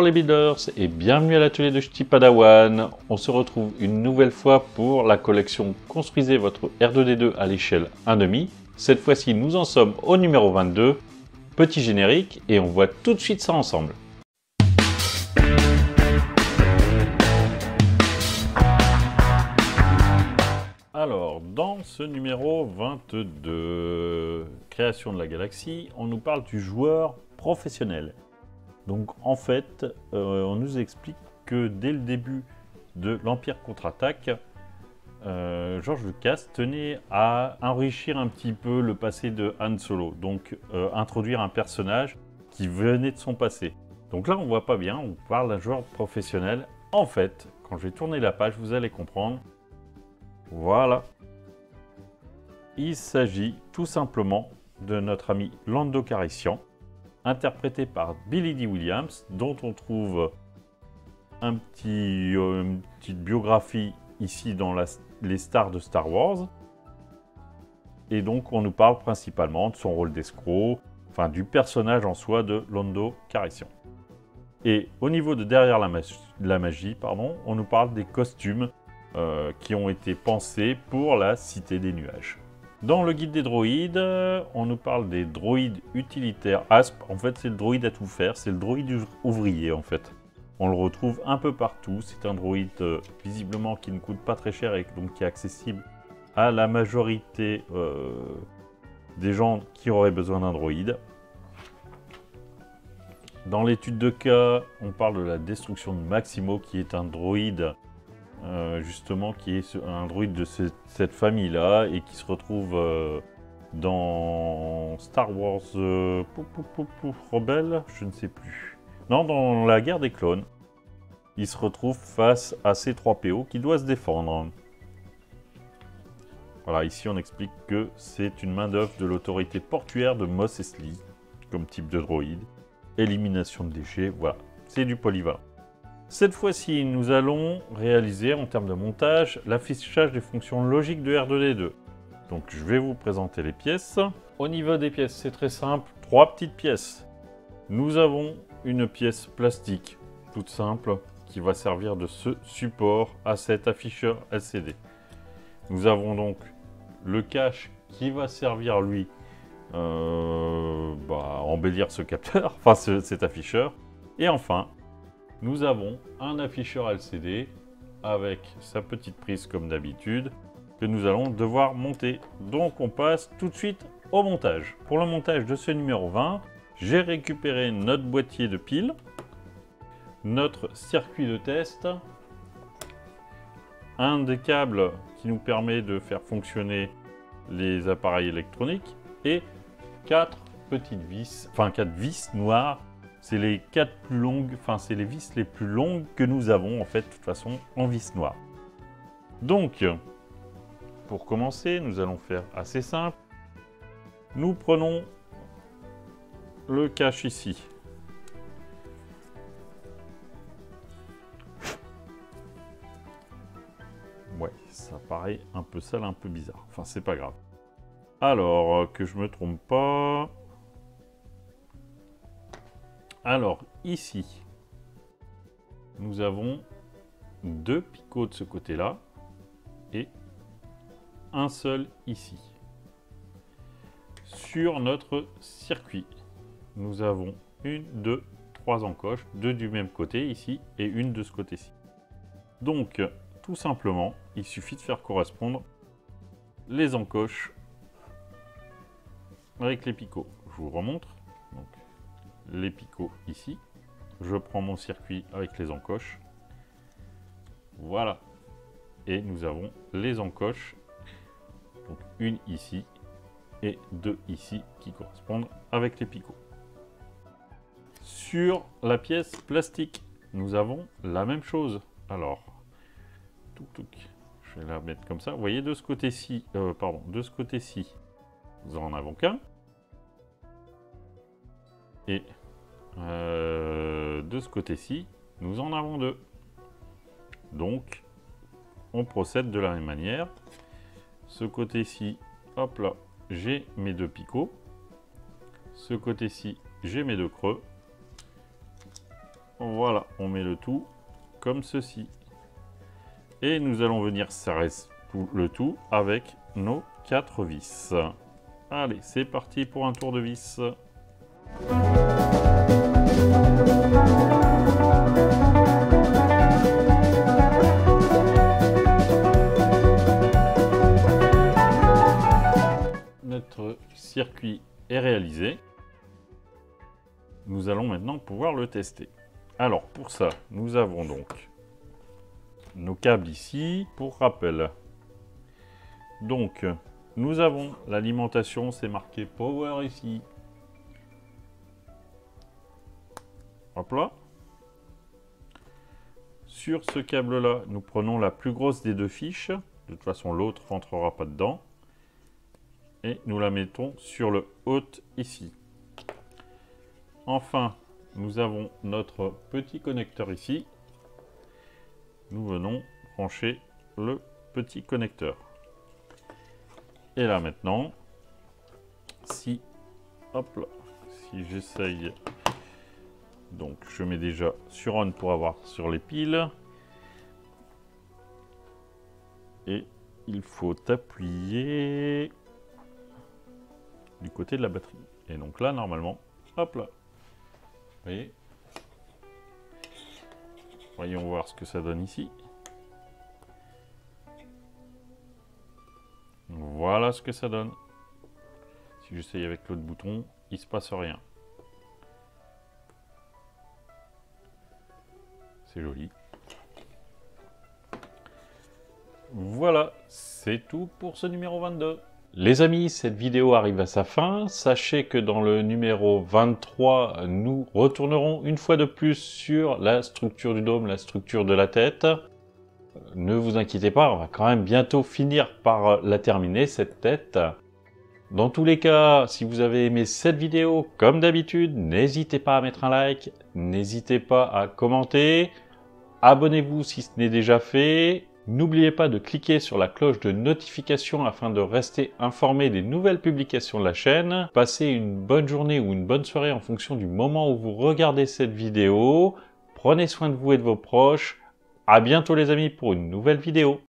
Bonjour les builders et bienvenue à l'atelier de Ch'ti Padawan. On se retrouve une nouvelle fois pour la collection Construisez votre R2D2 à l'échelle 1,5. Cette fois-ci, nous en sommes au numéro 22. Petit générique et on voit tout de suite ça ensemble. Alors, dans ce numéro 22, création de la galaxie, on nous parle du joueur professionnel. Donc en fait, on nous explique que dès le début de l'Empire contre-attaque, George Lucas tenait à enrichir un petit peu le passé de Han Solo. Donc introduire un personnage qui venait de son passé. Donc là on voit pas bien, on parle d'un joueur professionnel. En fait, quand je vais tourner la page, vous allez comprendre. Voilà. Il s'agit tout simplement de notre ami Lando Calrissian, interprété par Billy Dee Williams, dont on trouve une petite biographie ici dans les stars de Star Wars. Et donc on nous parle principalement de son rôle d'escroc, enfin du personnage en soi de Lando Calrissian. Et au niveau de derrière la magie, on nous parle des costumes qui ont été pensés pour la Cité des Nuages. Dans le guide des droïdes, on nous parle des droïdes utilitaires ASP. En fait, c'est le droïde à tout faire, c'est le droïde ouvrier en fait. On le retrouve un peu partout. C'est un droïde visiblement qui ne coûte pas très cher et donc qui est accessible à la majorité des gens qui auraient besoin d'un droïde. Dans l'étude de cas, on parle de la destruction de Maximo, qui est un droïde justement qui est un droïde de cette famille-là et qui se retrouve dans Star Wars Rebelle, je ne sais plus. Non, dans la guerre des clones. Il se retrouve face à C3PO qui doit se défendre. Voilà, ici on explique que c'est une main-d'œuvre de l'autorité portuaire de Mos Eisley, comme type de droïde. Élimination de déchets, voilà, c'est du polyvalent. Cette fois-ci, nous allons réaliser, en termes de montage, l'affichage des fonctions logiques de R2D2. Donc, je vais vous présenter les pièces. Au niveau des pièces, c'est très simple. 3 petites pièces. Nous avons une pièce plastique, toute simple, qui va servir de ce support à cet afficheur LCD. Nous avons donc le cache qui va servir, lui, à embellir ce capteur, enfin cet afficheur. Et enfin, nous avons un afficheur LCD avec sa petite prise comme d'habitude que nous allons devoir monter. Donc on passe tout de suite au montage. Pour le montage de ce numéro 20, j'ai récupéré notre boîtier de piles, notre circuit de test, un des câbles qui nous permet de faire fonctionner les appareils électroniques et 4 petites vis, enfin 4 vis noires. C'est les 4 plus longues, enfin c'est les vis les plus longues que nous avons en fait de toute façon en vis noire. Donc, pour commencer, nous allons faire assez simple. Nous prenons le cache ici. Ouais, ça paraît un peu sale, un peu bizarre. Enfin, c'est pas grave. Alors, que je me trompe pas... Alors, ici, nous avons 2 picots de ce côté-là et un seul ici. Sur notre circuit, nous avons 1, 2, 3 encoches, 2 du même côté ici et une de ce côté-ci. Donc, tout simplement, il suffit de faire correspondre les encoches avec les picots. Je vous remontre. Donc, les picots ici. Je prends mon circuit avec les encoches. Voilà. Et nous avons les encoches. Donc une ici et 2 ici qui correspondent avec les picots. Sur la pièce plastique, nous avons la même chose. Alors, je vais la mettre comme ça. Vous voyez de ce côté-ci, de ce côté-ci, nous en avons qu'un. Et de ce côté-ci, nous en avons 2. Donc, on procède de la même manière. Ce côté-ci, hop là, j'ai mes 2 picots. Ce côté-ci, j'ai mes 2 creux. Voilà, on met le tout comme ceci. Et nous allons venir serrer le tout avec nos 4 vis. Allez, c'est parti pour un tour de vis. Notre circuit est réalisé. Nous allons maintenant pouvoir le tester. Alors pour ça, nous avons donc nos câbles ici. Pour rappel, donc nous avons l'alimentation, c'est marqué Power ici. Hop là. Sur ce câble-là, nous prenons la plus grosse des deux fiches. De toute façon, l'autre ne rentrera pas dedans. Et nous la mettons sur le haut ici. Enfin, nous avons notre petit connecteur ici. Nous venons brancher le petit connecteur. Et là maintenant, si j'essaye, donc je mets déjà sur on pour avoir sur les piles. Et il faut appuyer du côté de la batterie. Et donc là, normalement, hop là. Vous voyez? Voyons voir ce que ça donne ici. Voilà ce que ça donne. Si j'essaye avec l'autre bouton, il ne se passe rien. C'est joli. Voilà, c'est tout pour ce numéro 22. Les amis, cette vidéo arrive à sa fin. Sachez que dans le numéro 23, nous retournerons une fois de plus sur la structure du dôme, la structure de la tête. Ne vous inquiétez pas, on va quand même bientôt finir par la terminer, cette tête. Dans tous les cas, si vous avez aimé cette vidéo, comme d'habitude, n'hésitez pas à mettre un like, n'hésitez pas à commenter, abonnez-vous si ce n'est déjà fait. N'oubliez pas de cliquer sur la cloche de notification afin de rester informé des nouvelles publications de la chaîne. Passez une bonne journée ou une bonne soirée en fonction du moment où vous regardez cette vidéo. Prenez soin de vous et de vos proches. À bientôt les amis pour une nouvelle vidéo.